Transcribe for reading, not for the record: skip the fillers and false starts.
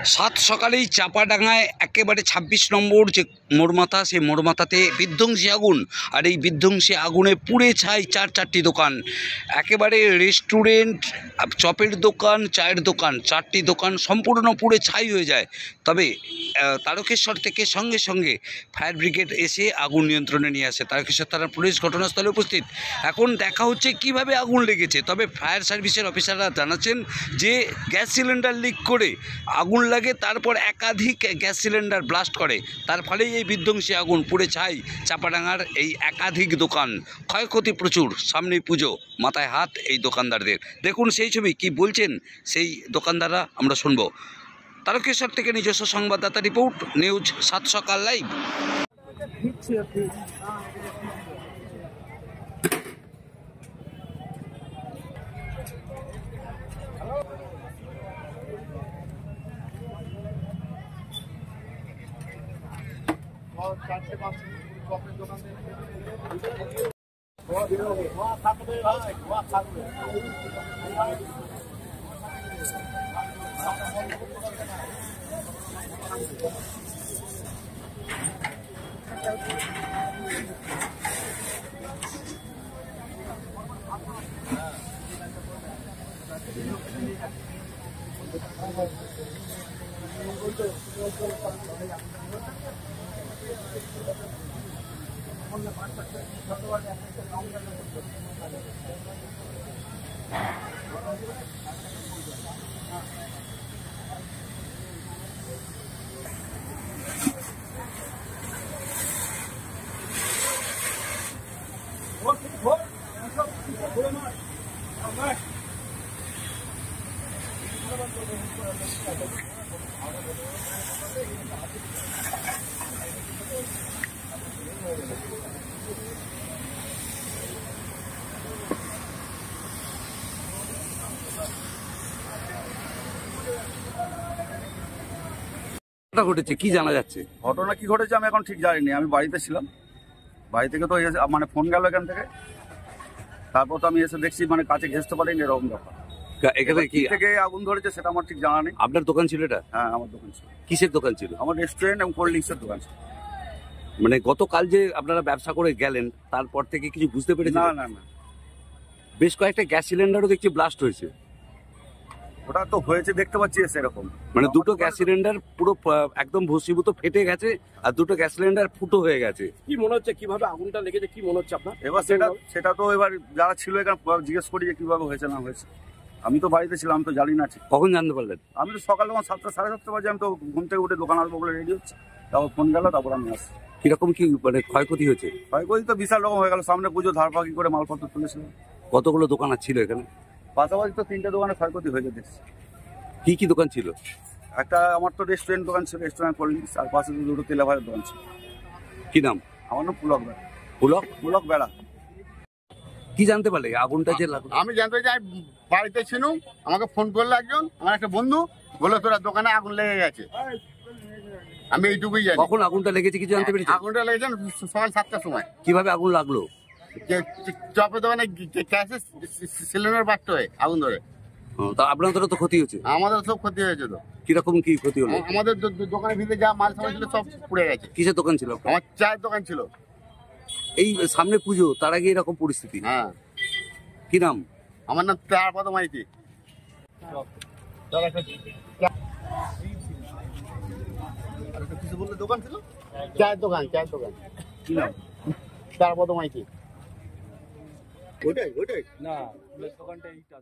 সাত সকালেই চাপাডাঙ্গায় একেবারে ২৬ নম্বর যে মোড়মাথা, সেই মোড়মাথাতে বিধ্বংসী আগুন। আর এই বিধ্বংসী আগুনে পুড়ে ছাই চারটি দোকান, একেবারে রেস্টুরেন্ট, চপের দোকান, চায়ের দোকান, 4টি দোকান সম্পূর্ণ পুড়ে ছাই হয়ে যায়। তবে তারকেশ্বর থেকে সঙ্গে সঙ্গে ফায়ার ব্রিগেড এসে আগুন নিয়ন্ত্রণে নিয়ে আসে। তারকেশ্বর থানার পুলিশ ঘটনাস্থলে উপস্থিত। এখন দেখা হচ্ছে কিভাবে আগুন লেগেছে। তবে ফায়ার সার্ভিসের অফিসাররা জানাচ্ছেন যে গ্যাস সিলিন্ডার লিক করে আগুন লাগে, তারপর একাধিক গ্যাস সিলিন্ডার ব্লাস্ট করে, তার ফলেই এই বিধ্বংসী আগুন পুড়ে ছাই চাপাডাঙ্গার এই একাধিক দোকান। ক্ষয়ক্ষতি প্রচুর, সামনেই পুজো, মাথায় হাত এই দোকানদারদের। দেখুন সেই ছবি, কি বলছেন সেই দোকানদাররা আমরা শুনবো। তারকেশ্বর থেকে নিজস্ব সংবাদদাতা রিপোর্ট, নিউজ 7 সকাল লাইভ। ঘটেছে কি জানা যাচ্ছে? ঘটনা কি ঘটেছে আমি এখন ঠিক জানিনি। আমি বাড়িতে ছিলাম, বাড়ি থেকে তো মানে ফোন গেল এখান থেকে, তারপর তো আমি এসে দেখছি মানে কাছে ঘেঁচতে পারিনি, এরকম ব্যাপার। এখানে কি থেকে আগুন ধরেছে সেটা আমার ঠিক জানা নেই। আপনার দোকান ছিল এটা? হ্যাঁ, আমার দোকান ছিল। কিসের দোকান ছিল? আমার রেস্টুরেন্ট এবং কোল্ড ড্রিঙ্কসের দোকান ছিল। মানে গতকাল যে আপনারা ব্যবসা করে গেলেন, তারপর থেকে কিছু বুঝতে পেরেছেন? না, বেশ কয়েকটা গ্যাস সিলিন্ডারও দেখছি ব্লাস্ট হয়েছে। ওটা তো হয়েছে দেখতে পাচ্ছি সেরকম, মানে দুটো গ্যাস সিলিন্ডার পুরো একদম ভস্মীভূত ফেটে গেছে, আর দুটো গ্যাস সিলিন্ডার ফুটো হয়ে গেছে। কি মনে হচ্ছে, কিভাবে আগুনটা লেগেছে, কি মনে হচ্ছে আপনার? এবার সেটা তো এবার যারা ছিল এখানে জিজ্ঞেস করি যে কিভাবে হয়েছে না হয়েছে। আমি তো বাড়িতে ছিলাম, আমি তো জানি না। কখন জানতে পারলেন? আমি তো সকাল তখন 7টা সাড়ে 7টা বাজে, আমি তো ঘুম থেকে উঠে দোকান আসবো বলে রেডি হচ্ছে, তারপর ফোন গেল, তারপর আমি আসছি। কিরকম কি মানে ক্ষয়ক্ষতি হয়েছে? ক্ষয়ক্ষতি তো বিশাল রকম হয়ে গেল। সামনে পুজো, ধারপাকি করে মালপত্র তুলেছিল। কতগুলো দোকান ছিল এখানে? পাশাপাশি তো 3টে দোকানে ক্ষয়ক্ষতি হয়ে দেখছি। কি কি দোকান ছিল? একটা আমার তো রেস্টুরেন্ট দোকান ছিল, রেস্টুরেন্ট কোল্ড ড্রিঙ্কস, আর পাশে দুটো তেলাভাজার দোকান ছিল। কি নাম? আমার নাম পুলক বেড়া। পুলক বেড়া। কি জানতে পারলে আগুনটা যে লাগলো? আমি জানতে চাই, বাড়িতে ছিলাম, আমাকে ফোন করলো একজন, আমার একটা বন্ধু, বললো তোরা দোকানে আগুন লেগে গেছে। আমি এইটুকুই জানি। কখন আগুনটা লেগেছে কিছু জানতে পেরেছি? আগুনটা লেগেছে সকাল 7টার সময়। কিভাবে আগুন লাগলো? চপের দোকানে গ্যাসের সিলিন্ডার বাস্ট হয়ে আগুন ধরে। তা আপনাদেরও তো ক্ষতি হয়েছে? আমাদের সব ক্ষতি হয়েছে। তো কিরকম কি ক্ষতি হলো? আমাদের দোকানের ভিতরে যা মাল সামান ছিল সব পুড়ে গেছে। কিসের দোকান ছিল? আমার চায়ের দোকান ছিল। এই সামনে পুজো, তার আগে এরকম পরিস্থিতি? হ্যাঁ। কি নাম? আমার নাম তারপদ মাইতি। কিছু বলতে দোকান ছিল, চায়ের দোকান। কি নাম? তারপদ মাইতি। ওইটাই না, দোকানটা এইটা।